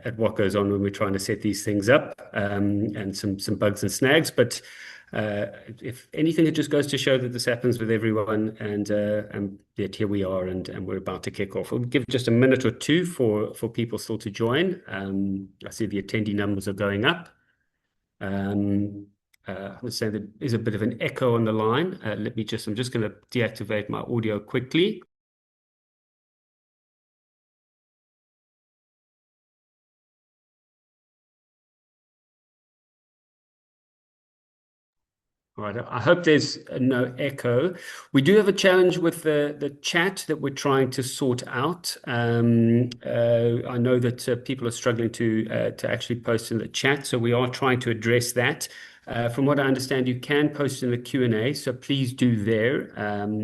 at what goes on when we're trying to set these things up, and some bugs and snags. But if anything, it just goes to show that this happens with everyone, and yet here we are, and we're about to kick off. We'll give just a minute or two for people still to join. I see the attendee numbers are going up. I understand there is a bit of an echo on the line. I'm just going to deactivate my audio quickly. All right, I hope there's no echo. We do have a challenge with the chat that we're trying to sort out. I know that people are struggling to actually post in the chat, so we are trying to address that. From what I understand, you can post in the Q&A, so please do there.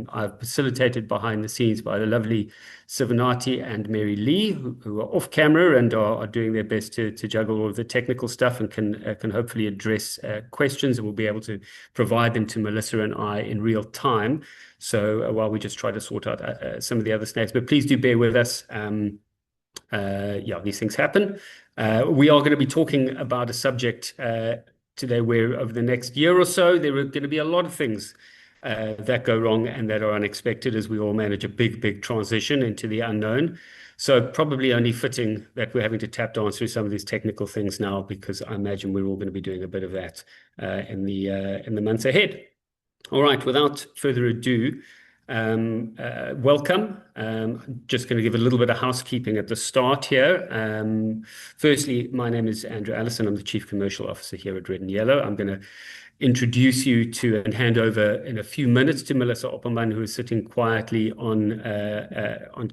I've facilitated behind the scenes by the lovely Sivanati and Mary Lee, who are off camera and are doing their best to juggle all of the technical stuff, and can hopefully address questions, and we'll be able to provide them to Melissa and I in real time. So while we just try to sort out some of the other snags, but please do bear with us. Yeah, these things happen. We are going to be talking about a subject today where over the next year or so, there are going to be a lot of things that go wrong and that are unexpected as we all manage a big transition into the unknown. So probably only fitting that we're having to tap dance through some of these technical things now, because I imagine we're all going to be doing a bit of that in the months ahead. All right, without further ado, welcome. Just going to give a little bit of housekeeping at the start here. Firstly, my name is Andrew Allison. I'm the Chief Commercial Officer here at Red and Yellow. I'm going to introduce you to and hand over in a few minutes to Melissa Opperman, who is sitting quietly on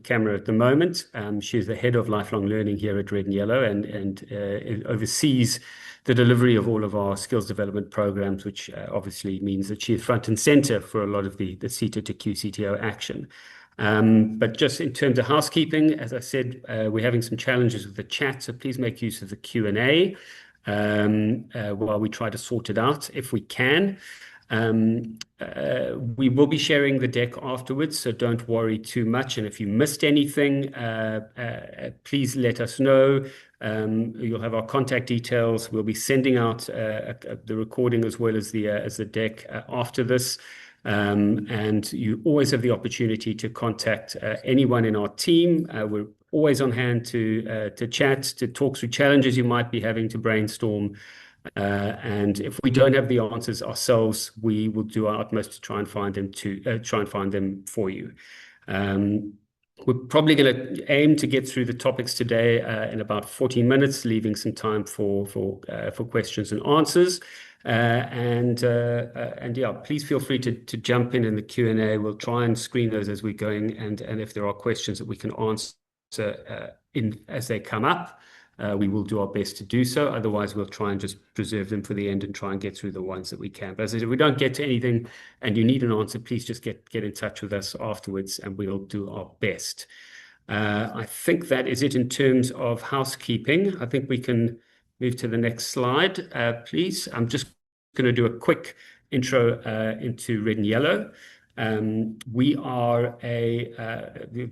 camera at the moment. She's the Head of Lifelong Learning here at Red and Yellow, and oversees the delivery of all of our skills development programs, which obviously means that she is front and center for a lot of the SETA to QCTO action. But just in terms of housekeeping, as I said, we're having some challenges with the chat, so please make use of the Q&A while we try to sort it out if we can. We will be sharing the deck afterwards, so don't worry too much. And if you missed anything, please let us know. You'll have our contact details. We'll be sending out the recording as well as the deck after this. And you always have the opportunity to contact anyone in our team. We're always on hand to chat, to talk through challenges you might be having, to brainstorm. And if we don't have the answers ourselves, we will do our utmost to try and find them for you. We're probably going to aim to get through the topics today in about 14 minutes, leaving some time for questions and answers. And yeah, please feel free to jump in the Q&A. We'll try and screen those as we're going, and if there are questions that we can answer as they come up, we will do our best to do so. Otherwise, we'll try and just preserve them for the end and try and get through the ones that we can. But as I said, if we don't get to anything and you need an answer, please just get in touch with us afterwards, and we'll do our best. I think that is it in terms of housekeeping. I think we can move to the next slide, please. I'm just going to do a quick intro into Red and Yellow. We've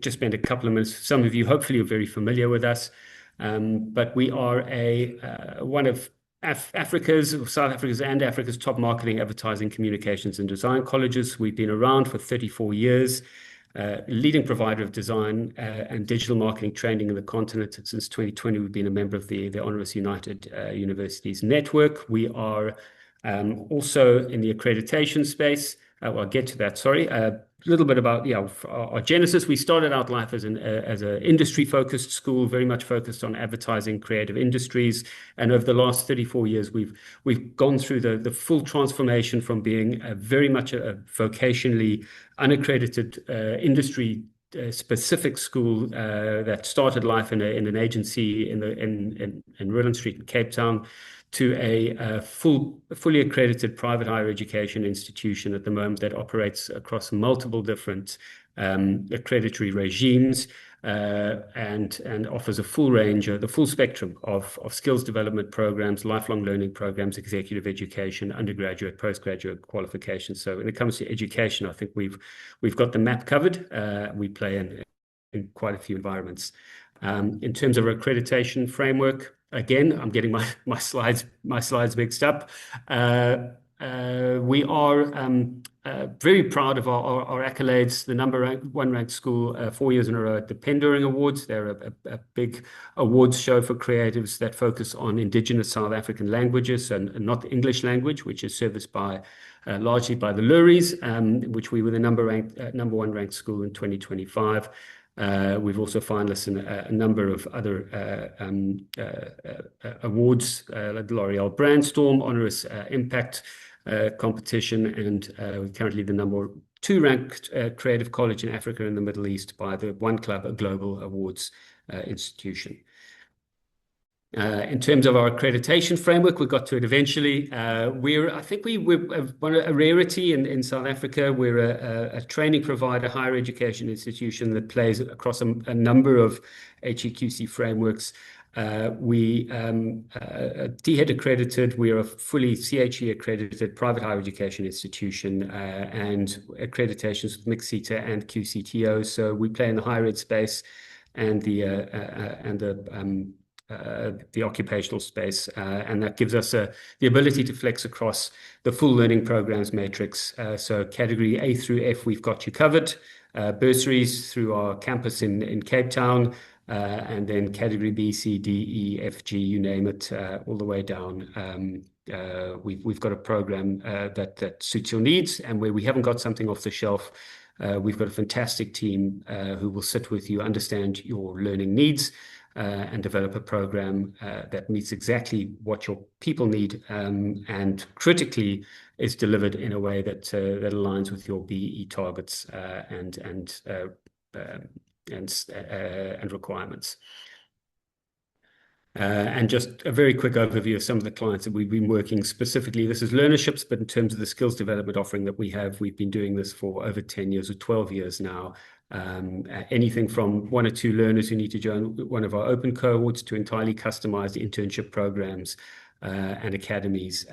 just spent a couple of minutes. Some of you hopefully are very familiar with us. But we are one of South Africa's and Africa's top marketing, advertising, communications, and design colleges. We've been around for 34 years, leading provider of design and digital marketing training in the continent. Since 2020, we've been a member of the Honoris United Universities Network. We are also in the accreditation space. Well, I'll get to that, sorry. A little bit about our genesis. We started out life as an industry-focused school, very much focused on advertising, creative industries. And over the last 34 years, we've gone through the full transformation from being very much a vocationally unaccredited industry specific school that started life in an agency in Roland Street in Cape Town, to a fully accredited private higher education institution at the moment that operates across multiple different accreditory regimes, and offers a full range, the full spectrum of skills development programs, lifelong learning programs, executive education, undergraduate, postgraduate qualifications. So when it comes to education, I think we've got the map covered. We play in quite a few environments. In terms of our accreditation framework, again, I'm getting my slides mixed up. We are very proud of our accolades. The #1 ranked school 4 years in a row at the Penduring Awards. They're a big awards show for creatives that focus on Indigenous South African languages and not the English language, which is serviced by largely by the Luries, which we were the #1 ranked school in 2025. We've also finalists in a number of other awards, like the L'Oreal Brandstorm Honoris Impact competition, and we're currently the #2 ranked creative college in Africa and the Middle East by the One Club, a global awards institution. In terms of our accreditation framework, we got to it eventually. I think we're a rarity in South Africa. We're a training provider, higher education institution that plays across a number of HEQC frameworks. We THEAD accredited. We are a fully CHE accredited private higher education institution, and accreditations with mixed SETA and QCTO. So we play in the higher ed space and the occupational space, and that gives us the ability to flex across the full learning programs matrix. So category A through F, we've got you covered. Bursaries through our campus in Cape Town, and then category B, C, D, E, F, G, you name it, all the way down. We've got a program that suits your needs, and where we haven't got something off the shelf, we've got a fantastic team who will sit with you, understand your learning needs, and develop a program that meets exactly what your people need, and critically is delivered in a way that aligns with your BE targets and requirements. And just a very quick overview of some of the clients that we've been working specifically. This is learnerships, but in terms of the skills development offering that we have, we've been doing this for over 10 years or 12 years now. Anything from 1 or 2 learners who need to join one of our open cohorts to entirely customized internship programs and academies.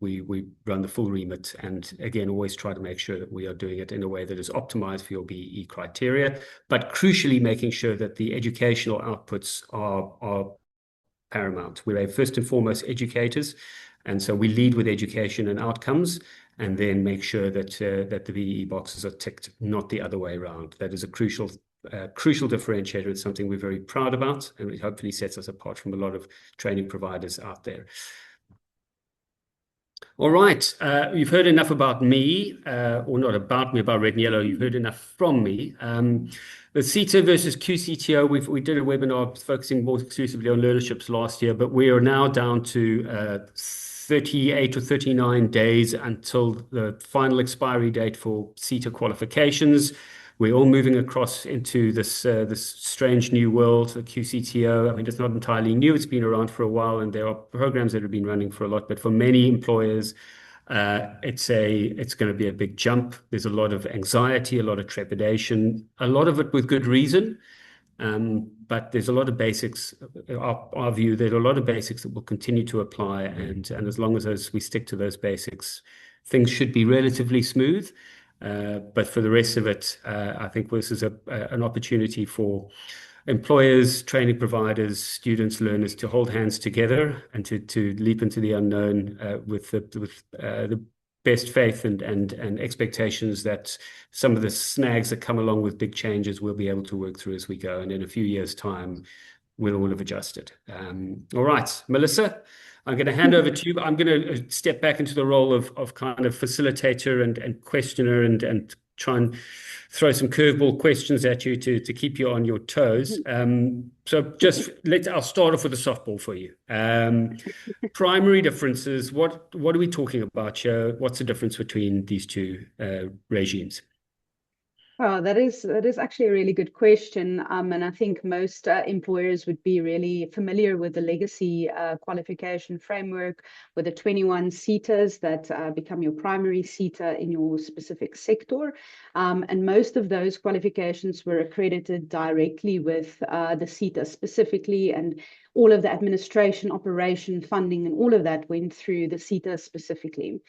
We run the full remit, and again, always try to make sure that we are doing it in a way that is optimized for your BE criteria, but crucially making sure that the educational outputs are paramount. We're first and foremost educators, and so we lead with education and outcomes, and then make sure that the BE boxes are ticked, not the other way around. That is a crucial differentiator. It's something we're very proud about, and it hopefully sets us apart from a lot of training providers out there. All right, you've heard enough about me, or not about me, about Red and Yellow. You've heard enough from me. The SETA versus QCTO, we did a webinar focusing more exclusively on learnerships last year, but we are now down to 38 or 39 days until the final expiry date for SETA qualifications. We're all moving across into this strange new world, the QCTO. I mean, it's not entirely new. It's been around for a while, and there are programs that have been running for a lot. But for many employers, it's going to be a big jump. There's a lot of anxiety, a lot of trepidation, a lot of it with good reason. But there's a lot of basics. Our view, there are a lot of basics that will continue to apply, and as long as we stick to those basics, things should be relatively smooth. But for the rest of it, I think this is an opportunity for employers, training providers, students, learners to hold hands together and to leap into the unknown with the best faith and expectations that some of the snags that come along with big changes we'll be able to work through as we go. And in a few years' time, we'll all have adjusted. All right, Melissa, I'm going to hand over to you. I'm going to step back into the role of kind of facilitator and questioner and try and throw some curveball questions at you to keep you on your toes. So I'll start off with a softball for you. Primary differences. What are we talking about here? What's the difference between these two regimes? Oh, that is actually a really good question. And I think most employers would be really familiar with the legacy qualification framework with the 21 SETAs that become your primary SETA in your specific sector. And most of those qualifications were accredited directly with the SETA specifically, and all of the administration, operation, funding, and all of that went through the SETA specifically.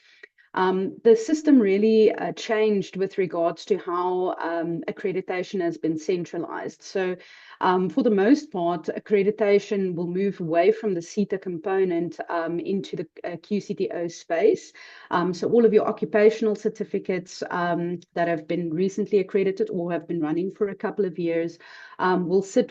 The system really changed with regards to how accreditation has been centralized. So For the most part, accreditation will move away from the SETA component into the QCTO space. So all of your occupational certificates that have been recently accredited or have been running for a couple of years will sit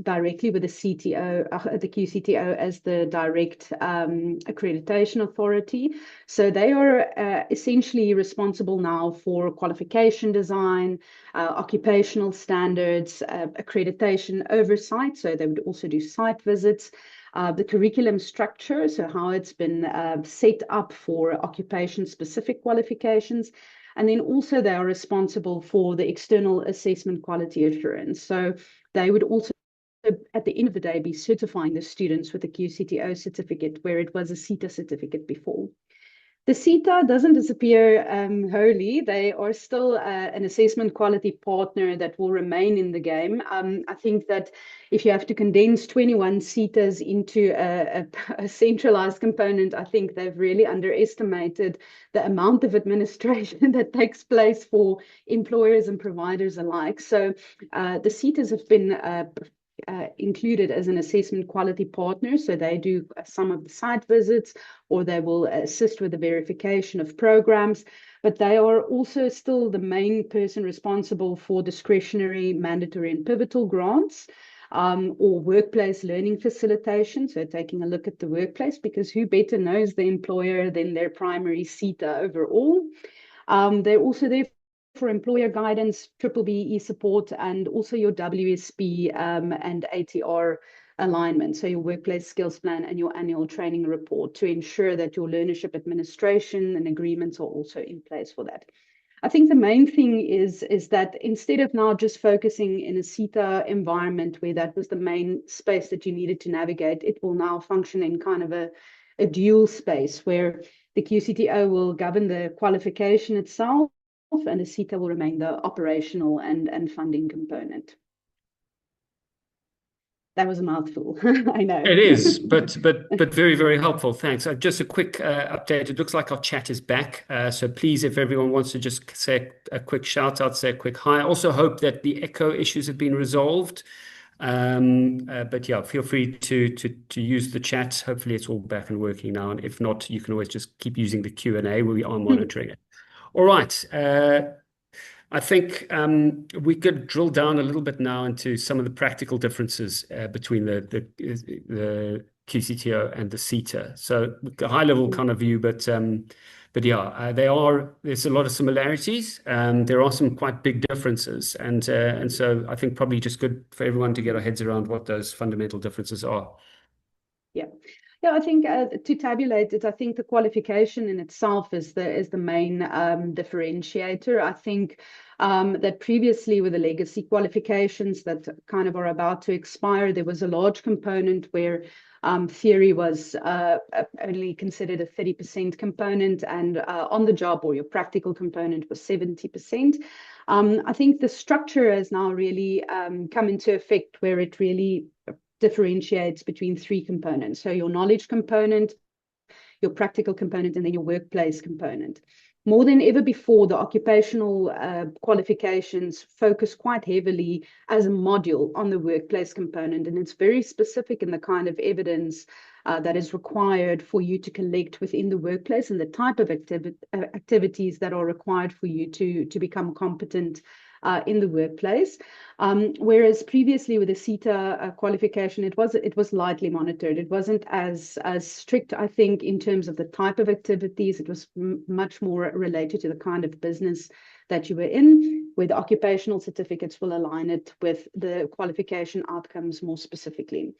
directly with the CTO, the QCTO as the direct accreditation authority. So they are essentially responsible now for qualification design, occupational standards, accreditation oversight. So they would also do site visits. The curriculum structure, so how it's been set up for occupation-specific qualifications. And then also they are responsible for the external assessment quality assurance. So they would also, at the end of the day, be certifying the students with a QCTO certificate where it was a SETA certificate before. The SETA doesn't disappear wholly. They are still an assessment quality partner that will remain in the game. I think that if you have to condense 21 SETAs into a centralized component, I think they've really underestimated the amount of administration that takes place for employers and providers alike. So the SETAs have been included as an assessment quality partner. So they do some of the site visits, or they will assist with the verification of programs, but they are also still the main person responsible for discretionary, mandatory, and pivotal grants. Or workplace learning facilitation, so taking a look at the workplace, because who better knows the employer than their primary SETA overall. They're also there for employer guidance, triple BE support, and also your WSP and ATR alignment, so your workplace skills plan and your annual training report, to ensure that your learnership administration and agreements are also in place for that. I think the main thing is that instead of now just focusing in a SETA environment where that was the main space that you needed to navigate, it will now function in kind of a dual space where the QCTO will govern the qualification itself and the SETA will remain the operational and funding component. That was a mouthful, I know. It is, but very, very helpful. Thanks. Just a quick update. It looks like our chat is back. So please, if everyone wants to just say a quick shout out, say a quick hi. I also hope that the echo issues have been resolved. But yeah, feel free to use the chat. Hopefully it's all back and working now. And if not, you can always just keep using the Q&A where we are monitoring it. All right. I think we could drill down a little bit now into some of the practical differences between the QCTO and the SETA. So a high level kind of view, but yeah, there's a lot of similarities. There are some quite big differences, and so I think probably just good for everyone to get our heads around what those fundamental differences are. Yeah. Yeah, I think to tabulate it, I think the qualification in itself is the main differentiator. I think that previously with the legacy qualifications that kind of are about to expire, there was a large component where theory was only considered a 30% component, and on the job or your practical component was 70%. I think the structure has now really come into effect where it really differentiates between three components. So your knowledge component, your practical component, and then your workplace component. More than ever before, the occupational qualifications focus quite heavily as a module on the workplace component, and it's very specific in the kind of evidence that is required for you to collect within the workplace and the type of activities that are required for you to become competent in the workplace. Whereas previously with the SETA qualification, it was lightly monitored. It wasn't as strict, I think, in terms of the type of activities. It was much more related to the kind of business that you were in, where the occupational certificates will align it with the qualification outcomes more specifically.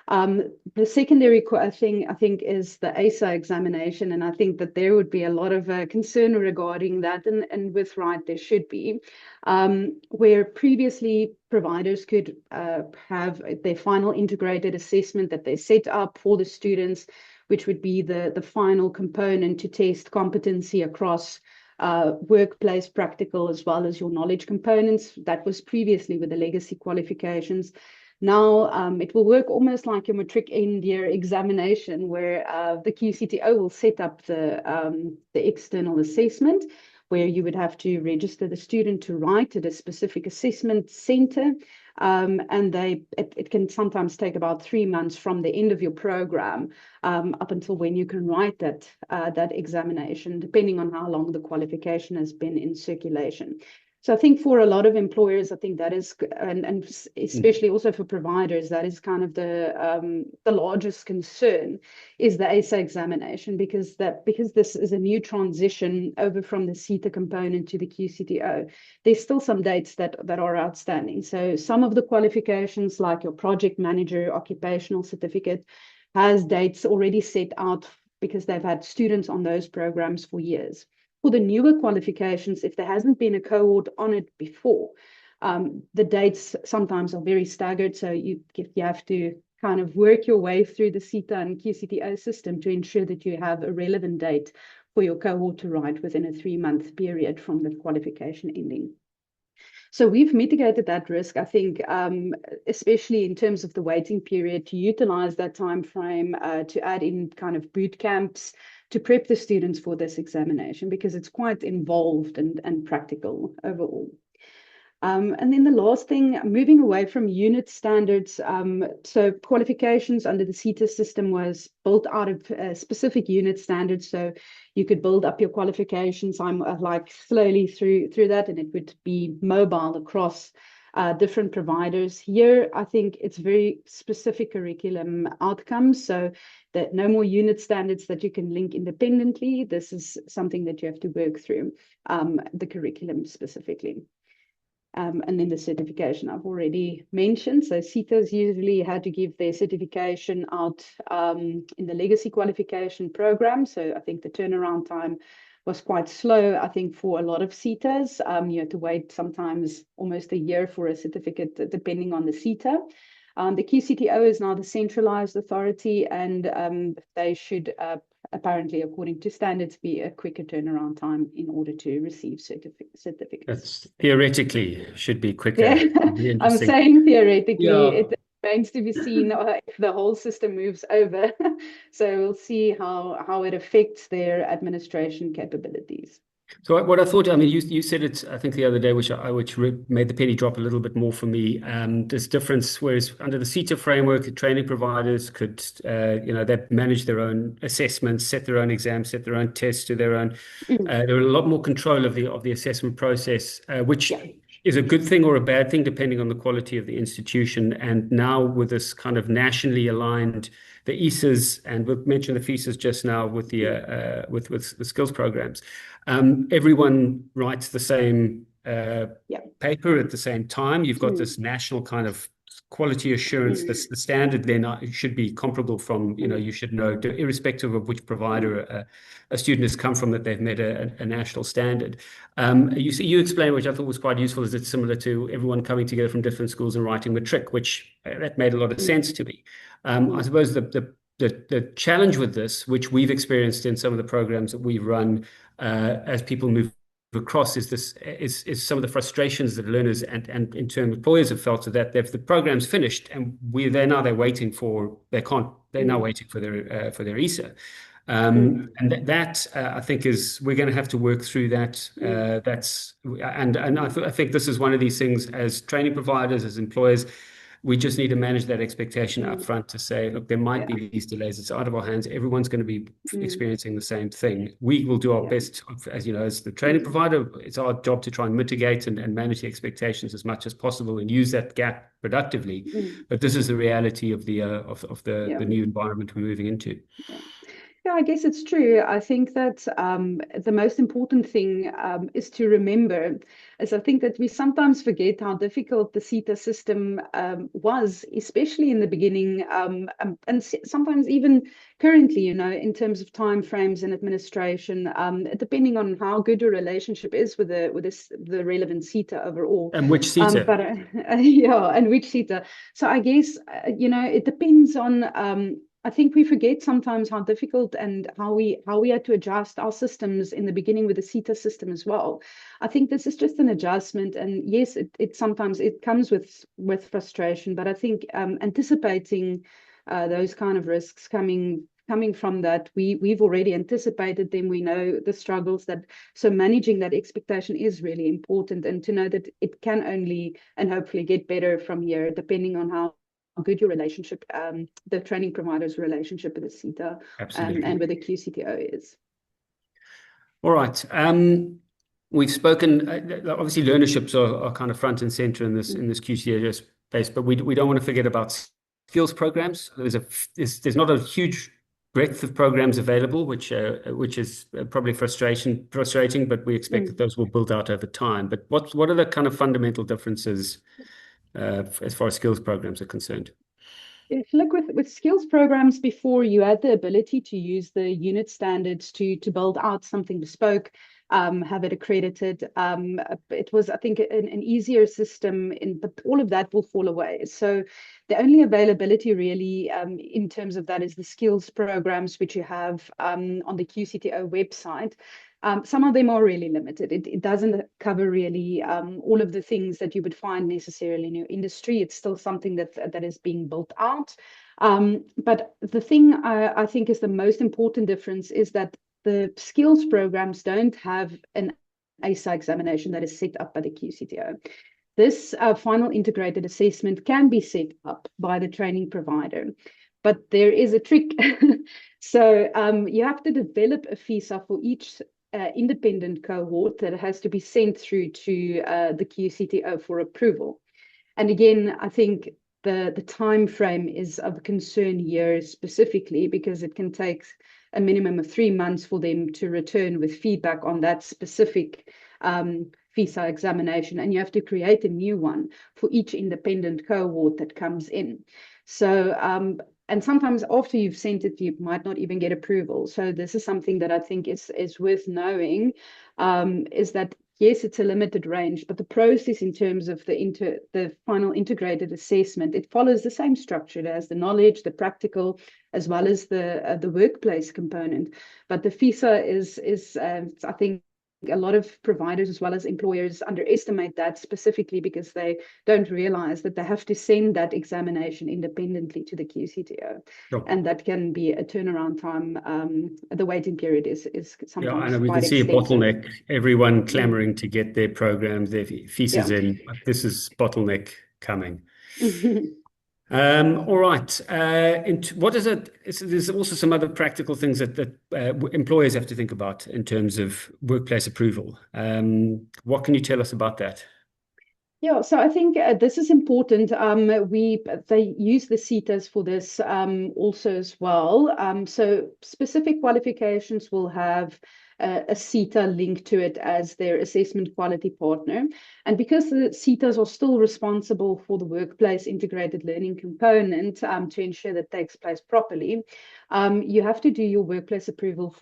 The secondary thing, I think, is the ASA examination, and I think that there would be a lot of concern regarding that, and with right, there should be, where previously providers could have their final integrated assessment that they set up for the students, which would be the final component to test competency across workplace practical as well as your knowledge components. That was previously with the legacy qualifications. Now it will work almost like your matric end year examination, where the QCTO will set up the external assessment, where you would have to register the student to write at a specific assessment center. And it can sometimes take about 3 months from the end of your program up until when you can write that examination, depending on how long the qualification has been in circulation. So I think for a lot of employers, I think that is, and especially also for providers, that is kind of the largest concern is the ASA examination, because this is a new transition over from the SETA component to the QCTO. There's still some dates that are outstanding. So some of the qualifications, like your project manager occupational certificate, has dates already set out because they've had students on those programs for years. For the newer qualifications, if there hasn't been a cohort on it before, the dates sometimes are very staggered. So you have to kind of work your way through the SETA and QCTO system to ensure that you have a relevant date for your cohort to write within a 3-month period from the qualification ending. So we've mitigated that risk, I think, especially in terms of the waiting period, to utilize that time frame to add in kind of boot camps to prep the students for this examination, because it's quite involved and practical overall. And then the last thing, moving away from unit standards. So qualifications under the SETA system was built out of specific unit standards. So you could build up your qualifications, like slowly through that, and it would be mobile across different providers. Here, I think it's very specific curriculum outcomes, so that no more unit standards that you can link independently. This is something that you have to work through, the curriculum specifically. And then the certification I've already mentioned. So SETAs usually had to give their certification out in the legacy qualification program. So I think the turnaround time was quite slow, I think, for a lot of SETAs. You had to wait sometimes almost a year for a certificate, depending on the SETA. The QCTO is now the centralized authority, and they should apparently, according to standards, be a quicker turnaround time in order to receive certificates. That's theoretically should be quicker. Yeah, I'm saying theoretically. Yeah. It remains to be seen if the whole system moves over. So we'll see how it affects their administration capabilities. So what I thought, I mean, you said it, I think the other day, which made the penny drop a little bit more for me. This difference, whereas under the SETA framework, the training providers could, they manage their own assessments, set their own exams, set their own tests, do their own. There were a lot more control of the assessment process, which is a good thing or a bad thing, depending on the quality of the institution. And now with this kind of nationally aligned, the ESAs, and we've mentioned the FESAs just now with the with the skills programs. Everyone writes the same paper at the same time. You've got this national kind of quality assurance. The standard then should be comparable from, you should know, irrespective of which provider a student has come from, that they've met a national standard. You explained, which I thought was quite useful, is it's similar to everyone coming together from different schools and writing matric, which that made a lot of sense to me. I suppose the challenge with this, which we've experienced in some of the programs that we've run as people move across, is some of the frustrations that learners and in turn employers have felt, that the program's finished and they're now waiting for their ESA. And that I think we're going to have to work through that. I think this is one of these things, as training providers, as employers, we just need to manage that expectation up front to say, look, there might be these delays. It's out of our hands. Everyone's going to be experiencing the same thing. We will do our best, as you know, as the training provider. It's our job to try and mitigate and manage the expectations as much as possible and use that gap productively. But this is the reality of the new environment we're moving into. Yeah, I guess it's true. I think that the most important thing is to remember, is I think that we sometimes forget how difficult the SETA system was, especially in the beginning, and sometimes even currently, in terms of time frames and administration, depending on how good your relationship is with the relevant SETA overall. And which SETA? And which SETA. So I guess, it depends on... I think we forget sometimes how difficult and how we had to adjust our systems in the beginning with the SETA system as well. I think this is just an adjustment, and yes, it sometimes it comes with frustration. But I think anticipating those kind of risks coming coming from that, we've already anticipated them. We know the struggles that, so managing that expectation is really important, and to know that it can only and hopefully get better from here, depending on how good your relationship, the training provider's relationship with the SETA and Absolutely. with the QCTO is. All right. We've spoken. Obviously, learnerships are kind of front and center in this QCTO space, but we don't want to forget about skills programs. There's not a huge breadth of programs available, which is probably frustrating, but we expect that those will build out over time. But what are the kind of fundamental differences as far as skills programs are concerned? If you look with skills programs before, you had the ability to use the unit standards to build out something bespoke, have it accredited. It was, I think, an easier system, but all of that will fall away. So the only availability really in terms of that is the skills programs, which you have on the QCTO website. Some of them are really limited. It doesn't cover really all of the things that you would find necessarily in your industry. It's still something that is being built out. But the thing I think is the most important difference is that the skills programs don't have an ASA examination that is set up by the QCTO. This final integrated assessment can be set up by the training provider, but there is a trick. So you have to develop a FISA for each independent cohort that has to be sent through to the QCTO for approval. And again, I think the time frame is of concern here specifically because it can take a minimum of 3 months for them to return with feedback on that specific FISA examination, and you have to create a new one for each independent cohort that comes in. So and sometimes after you've sent it, you might not even get approval. So this is something that I think is worth knowing, is that yes, it's a limited range, but the process in terms of the final integrated assessment, it follows the same structure as the knowledge, the practical, as well as the workplace component. But the FISA is I think a lot of providers as well as employers underestimate that, specifically because they don't realize that they have to send that examination independently to the QCTO. Sure. And that can be a turnaround time. The waiting period is Yeah, I sometimes know we can quite see a extensive. bottleneck. Everyone clamoring to get their programs, their Yeah. theses in. This is bottleneck coming. All right. What is it? There's also some other practical things that employers have to think about in terms of workplace approval. What can you tell us about that? Yeah, so I think this is important. They use the SETAs for this also as well. So specific qualifications will have a SETA link to it as their assessment quality partner. And because the SETAs are still responsible for the workplace integrated learning component to ensure that takes place properly, you have to do your workplace approval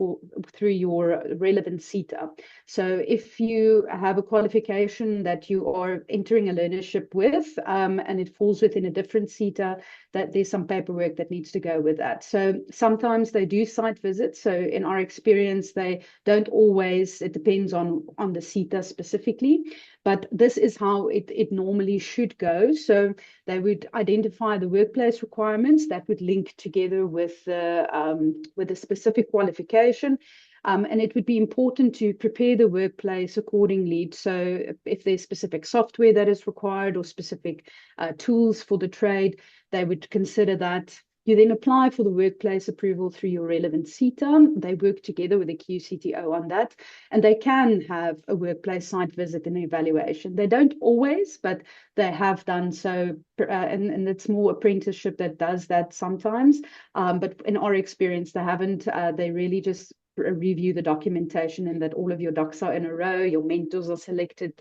through your relevant SETA. So if you have a qualification that you are entering a learnership with and it falls within a different SETA, that there's some paperwork that needs to go with that. So sometimes they do site visits. So in our experience, they don't always, it depends on the SETA specifically, but this is how it normally should go. So they would identify the workplace requirements that would link together with the specific qualification. And it would be important to prepare the workplace accordingly. So if there's specific software that is required or specific tools for the trade, they would consider that. You then apply for the workplace approval through your relevant SETA. They work together with the QCTO on that, and they can have a workplace site visit and evaluation. They don't always, but they have done so, and it's more apprenticeship that does that sometimes. But in our experience, they haven't. They really just review the documentation and that all of your docs are in a row, your mentors are selected,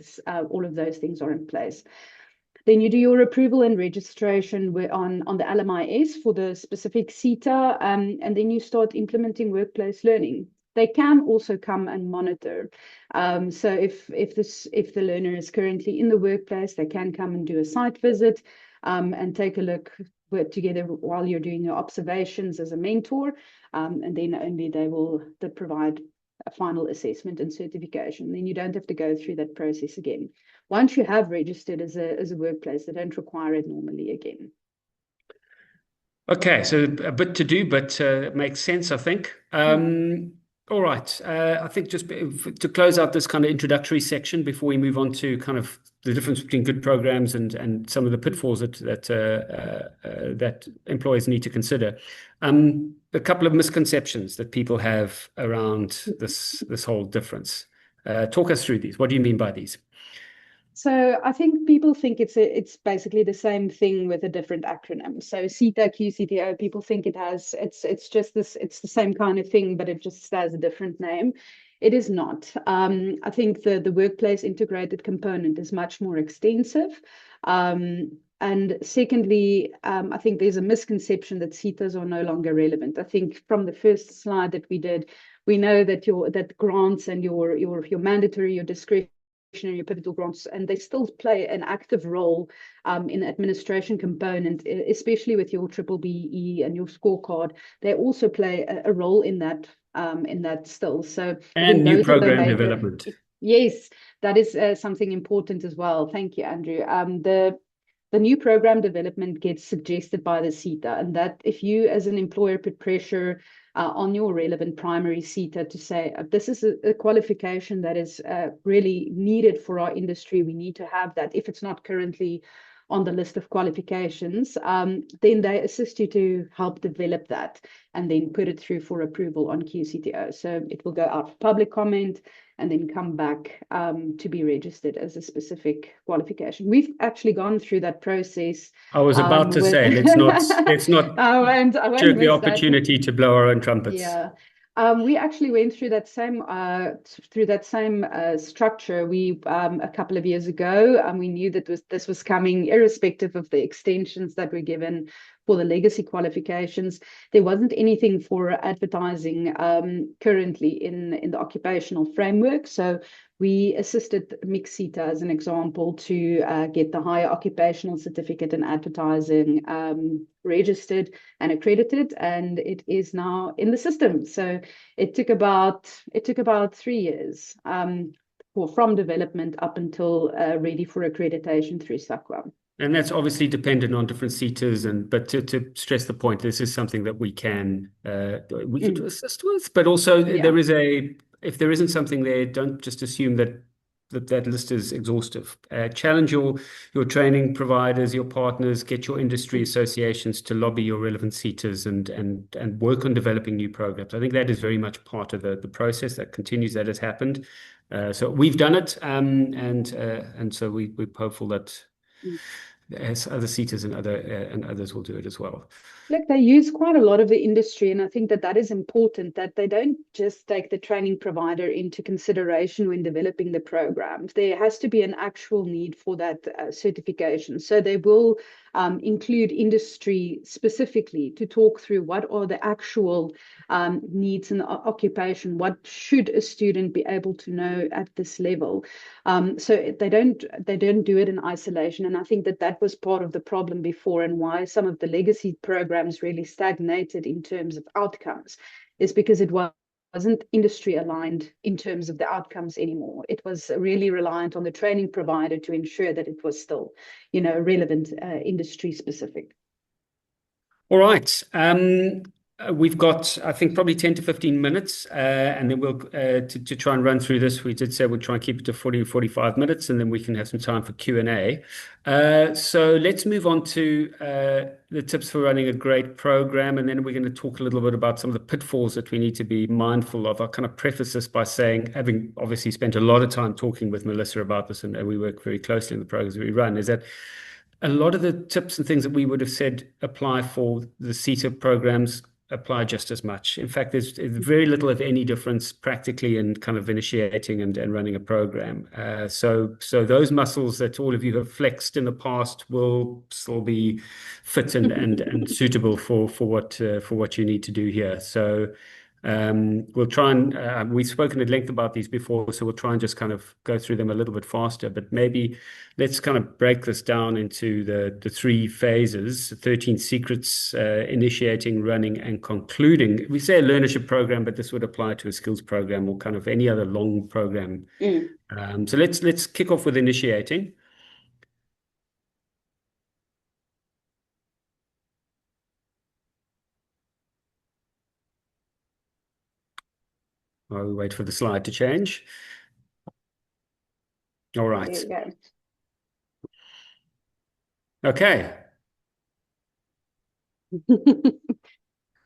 all of those things are in place. Then you do your approval and registration on the LMIS for the specific SETA, and then you start implementing workplace learning. They can also come and monitor. So if the learner is currently in the workplace, they can come and do a site visit and take a look together while you're doing your observations as a mentor, and then only they provide a final assessment and certification. Then you don't have to go through that process again. Once you have registered as a workplace, they don't require it normally again. Okay, so a bit to do, but it makes sense, I think. Mm. All right. I think just to close out this kind of introductory section before we move on to kind of the difference between good programs and some of the pitfalls that employers need to consider. A couple of misconceptions that people have around this whole difference. Talk us through these. What do you mean by these? So I think people think it's basically the same thing with a different acronym. So SETA, QCTO, people think it's just this, it's the same kind of thing, but it just has a different name. It is not. I think the workplace integrated component is much more extensive. And secondly, I think there's a misconception that SETAs are no longer relevant. I think from the first slide that we did, we know that that grants and your mandatory, your discretionary, your pivotal grants, and they still play an active role in the administration component, especially with your triple BE and your scorecard. They also play a role in that still. So I And think new both of them program make development. yes, that is something important as well. Thank you, Andrew. The new program development gets suggested by the SETA, and that if you as an employer put pressure on your relevant primary SETA to say, this is a qualification that is really needed for our industry, we need to have that. If it's not currently on the list of qualifications, then they assist you to help develop that and then put it through for approval on QCTO. So it will go out for public comment and then come back to be registered as a specific qualification. We've actually gone through that process I was about to with say, let's not I won't shirk the miss that. opportunity to blow our own trumpets. Yeah. We actually went through that same structure. We a couple of years ago, and we knew that this was coming, irrespective of the extensions that were given for the legacy qualifications. There wasn't anything for advertising currently in the occupational framework. So we assisted Mixita as an example to get the higher occupational certificate in advertising registered and accredited, and it is now in the system. So it took about 3 years from development up until ready for accreditation through SAQA. And that's obviously dependent on different seaters, but to stress the point, this is something that we can Mm, assist with. But also, yeah. if there isn't something there, don't just assume that list is exhaustive. Challenge your training providers, your partners, get your industry Mm, associations to lobby your relevant seaters and work on developing new programs. I think that is very much part of the process that continues, that has happened. So we've done it, and so we're hopeful that mm. as other seaters and others will do it as well. Look, they use quite a lot of the industry, and I think that that is important, that they don't just take the training provider into consideration when developing the programs. There has to be an actual need for that certification. So they will include industry specifically to talk through what are the actual needs in the occupation, what should a student be able to know at this level. So they don't do it in isolation, and I think that that was part of the problem before, and why some of the legacy programs really stagnated in terms of outcomes, is because it wasn't industry aligned in terms of the outcomes anymore. It was really reliant on the training provider to ensure that it was still, relevant, industry specific. All right. We've got, I think, probably 10 to 15 minutes, and then we'll to try and run through this. We did say we'll try and keep it to 40 or 45 minutes, and then we can have some time for Q&A. So let's move on to the tips for running a great program, and then we're going to talk a little bit about some of the pitfalls that we need to be mindful of. I'll kind of preface this by saying, having obviously spent a lot of time talking with Melissa about this, and we work very closely in the programs we run, is that a lot of the tips and things that we would have said apply for the SETA programs apply just as much. In fact, there's very little, if any, difference practically in kind of initiating and running a program. So those muscles that all of you have flexed in the past will still be fit and suitable for what you need to do here. So we'll try and we've spoken at length about these before, so we'll try and just kind of go through them a little bit faster. But maybe let's kind of break this down into the three phases: 13 secrets, initiating, running, and concluding. We say a learnership program, but this would apply to a skills program or kind of any other long program. Mm. So let's kick off with initiating. While we wait for the slide to change. All There right. you go. Okay.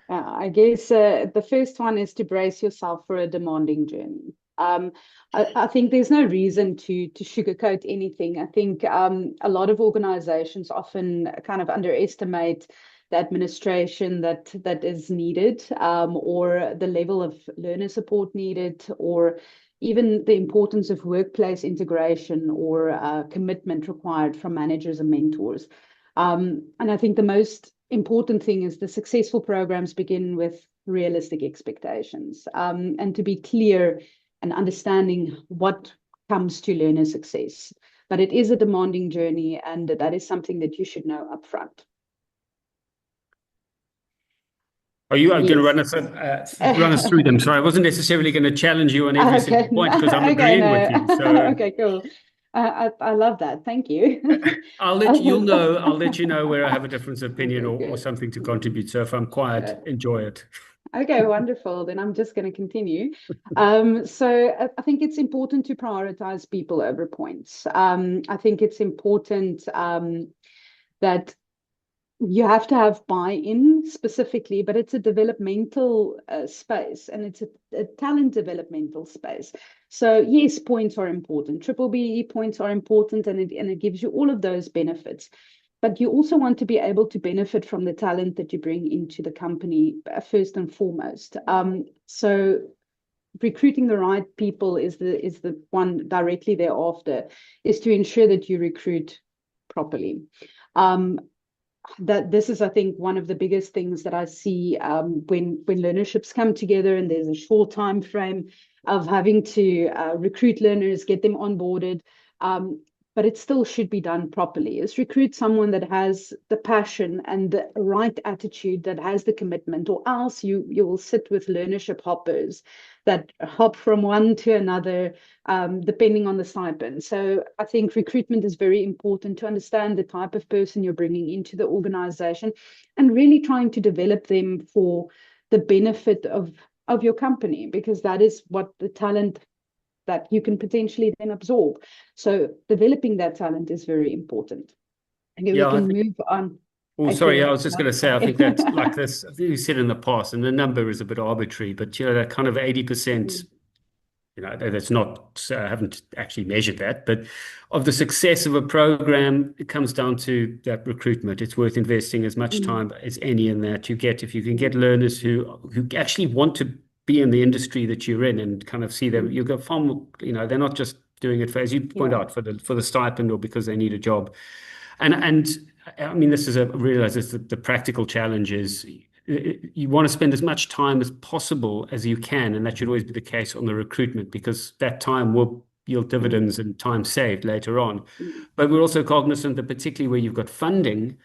I guess the first one is to brace yourself for a demanding journey. I think there's no reason to sugarcoat anything. I think a lot of organizations often kind of underestimate the administration that is needed, or the level of learner support needed, or even the importance of workplace integration or commitment required from managers and mentors. And I think the most important thing is the successful programs begin with realistic expectations, and to be clear and understanding what comes to learner success. But it is a demanding journey, and that is something that you should know upfront. Are you going to Yes. run us through them? Sorry, I wasn't necessarily going to challenge you on every single Okay. point because I'm Okay. agreeing with No. you. So Okay. Cool. I love that. Thank you. I'll let you know where I have a difference of opinion Okay. or Good. something to contribute. So if I'm quiet, Good. enjoy it. Okay, wonderful. Then I'm just going to continue. So I think it's important to prioritize people over points. I think it's important that you have to have buy-in specifically, but it's a developmental space, and it's a talent developmental space. So yes, points are important. Triple BE points are important, and it gives you all of those benefits. But you also want to be able to benefit from the talent that you bring into the company first and foremost. So recruiting the right people is the one directly thereafter, is to ensure that you recruit properly. Um, that this is, I think, one of the biggest things that I see when learnerships come together and there's a short time frame of having to recruit learners, get them onboarded. But it still should be done properly. Is recruit someone that has the passion and the right attitude, that has the commitment, or else you will sit with learnership hoppers that hop from one to another, depending on the stipend. So I think recruitment is very important to understand the type of person you're bringing into the organization, and really trying to develop them for the benefit of your company, because that is what the talent that you can potentially then absorb. So developing that talent is very important. And we Yeah, I can think. move on. Oh, sorry. Okay. I was just going to say, I think that like this, I think you said in the past, and the number is a bit arbitrary, but that kind of 80%. That's not, I haven't actually measured that, but of the success of a program, it comes down to that recruitment. It's worth investing as much time as any in that. If you can get learners who actually want to be in the industry that you're in and kind of see them, you go far more, they're not just doing it for, as you point Yeah. out, for the stipend or because they need a job. And I mean, I realize this, the practical challenge is you want to spend as much time as possible as you can, and that should always be the case on the recruitment, because that time will yield dividends and time saved later on. But we're also cognizant that particularly where you've got funding,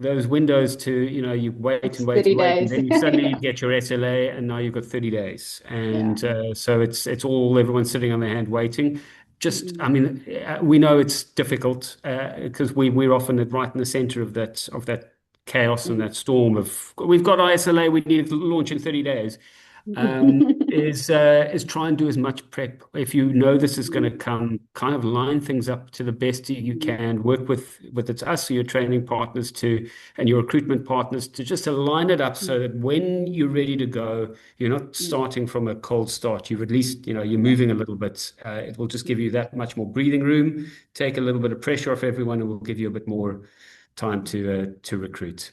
those windows to, you wait and It's wait 30 and wait, and days. then you suddenly get your SLA, and now you've got 30 days. Yeah. And so it's all everyone's sitting on their hand waiting. I Mm, mean, we know it's difficult because we're often right in the center of that chaos and mm, that storm of we've got ISLA, we need to launch in 30 days. Is try and do as much prep. If you know this is going to come, kind of line things up to the best you can. Work with it's us, your training partners too, and your recruitment partners to just align it up so that when you're ready to go, you're not starting from a cold start. You've at least, you're Yeah. moving a little bit. It will just give you that much more breathing room, take a little bit of pressure off everyone, and will give you a bit more time to recruit.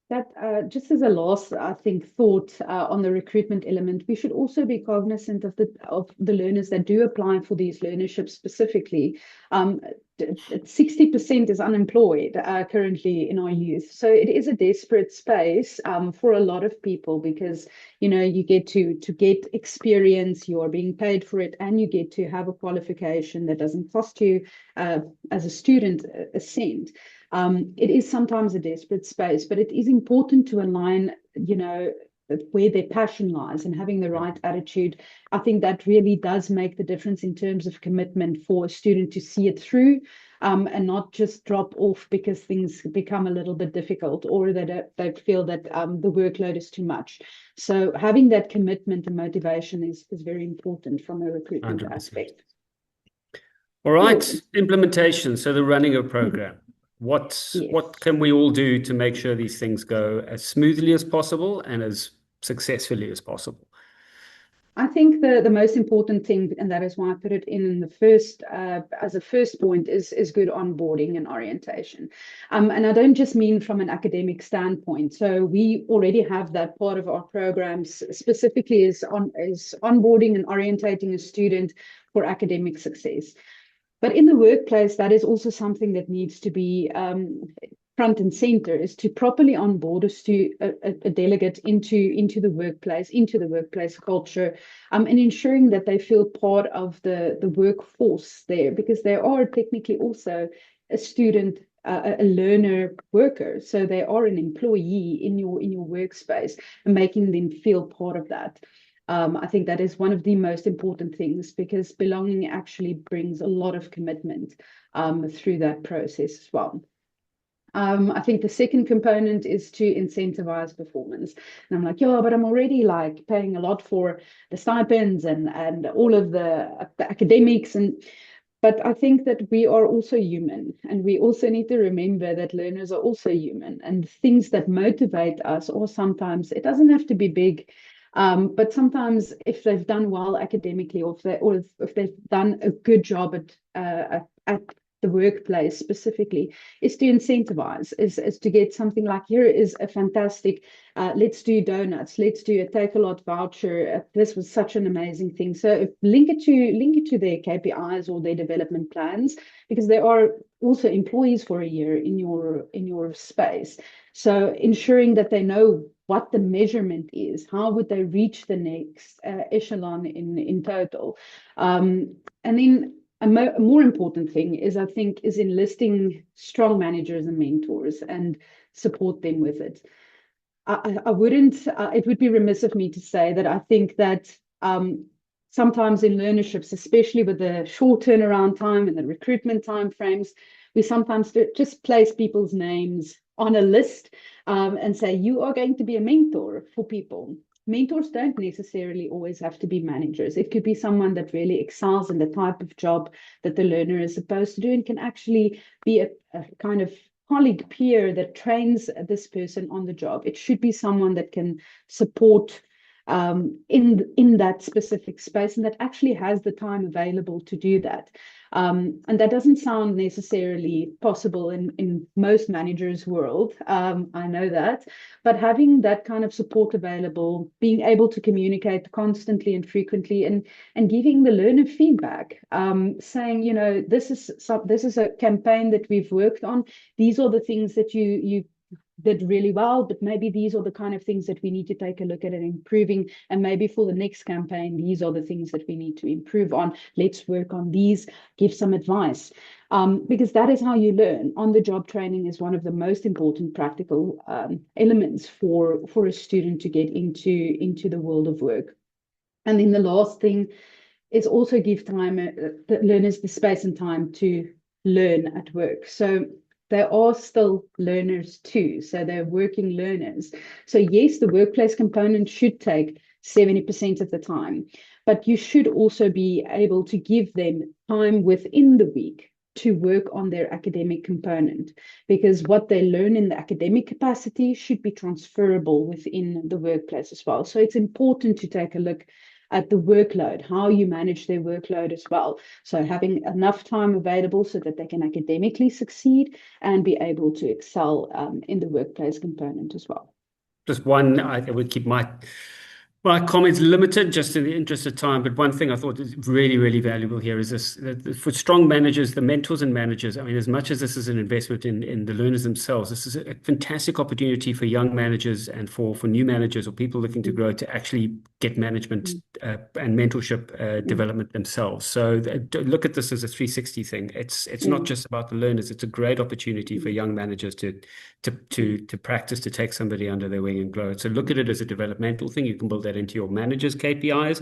That just as a last, I think, thought on the recruitment element, we should also be cognizant of the learners that do apply for these learnerships specifically. 60% is unemployed currently in our youth, so it is a desperate space for a lot of people, because you get to get experience, you are being paid for it, and you get to have a qualification that doesn't cost you as a student a cent. It is sometimes a desperate space, but it is important to align, where their passion lies and having the right attitude. I think that really does make the difference in terms of commitment for a student to see it through, and not just drop off because things become a little bit difficult, or that they feel that the workload is too much. So having that commitment and motivation is very important from a recruitment 100%. aspect. All right, Cool. implementation. So the running of program. What Yes. can we all do to make sure these things go as smoothly as possible and as successfully as possible? I think the most important thing, and that is why I put it in the first as a first point, is good onboarding and orientation. And I don't just mean from an academic standpoint. So we already have that part of our programs specifically is onboarding and orientating a student for academic success. But in the workplace, that is also something that needs to be front and center, is to properly onboard a delegate into the workplace culture, and ensuring that they feel part of the workforce there, because they are technically also a student, a learner worker. So they are an employee in your workspace, and making them feel part of that. I think that is one of the most important things, because belonging actually brings a lot of commitment through that process as well. I think the second component is to incentivize performance. And I'm like, yeah, but I'm already like paying a lot for the stipends and all of the academics. But I think that we are also human, and we also need to remember that learners are also human, and things that motivate us, or sometimes it doesn't have to be big. But sometimes if they've done well academically, or if they've done a good job at the workplace specifically, is to incentivize, is to get something like, here is a fantastic, let's do donuts, let's do a take a lot voucher. This was such an amazing thing. So link it to their KPIs or their development plans, because they are also employees for a year in your space. So ensuring that they know what the measurement is, how would they reach the next echelon in total. And then a more important thing is, I think, is enlisting strong managers and mentors and support them with it. I wouldn't, it would be remiss of me to say that I think that sometimes in learnerships, especially with the short turnaround time and the recruitment time frames, we sometimes just place people's names on a list, and say, you are going to be a mentor for people. Mentors don't necessarily always have to be managers. It could be someone that really excels in the type of job that the learner is supposed to do, and can actually be a kind of colleague, peer that trains this person on the job. It should be someone that can support in that specific space, and that actually has the time available to do that. And that doesn't sound necessarily possible in most managers' world. I know that, but having that kind of support available, being able to communicate constantly and frequently, and giving the learner feedback, saying, this is a campaign that we've worked on. These are the things that you did really well, but maybe these are the kind of things that we need to take a look at and improving. And maybe for the next campaign, these are the things that we need to improve on. Let's work on these, give some advice. Because that is how you learn. On-the-job training is one of the most important practical elements for a student to get into the world of work. And then the last thing is also give the learners the space and time to learn at work. So they are still learners too. So they're working learners. So yes, the workplace component should take 70% of the time, but you should also be able to give them time within the week to work on their academic component, because what they learn in the academic capacity should be transferable within the workplace as well. So it's important to take a look at the workload, how you manage their workload as well. So having enough time available so that they can academically succeed and be able to excel in the workplace component as well. Just one, I would keep my My comments limited just in the interest of time, but one thing I thought is really, really valuable here is this that for strong managers, the mentors and managers. I mean, as much as this is an investment in the learners themselves, this is a fantastic opportunity for young managers and for new managers or people looking to Mm, grow to actually get management mm, and mentorship mm, development themselves. So look at this as a 360 thing. It's not mm, just about the learners. It's a great opportunity for mm, young managers mm, to practice to take somebody under their wing and grow it. So look at it as a developmental thing. You can build that into your manager's KPIs.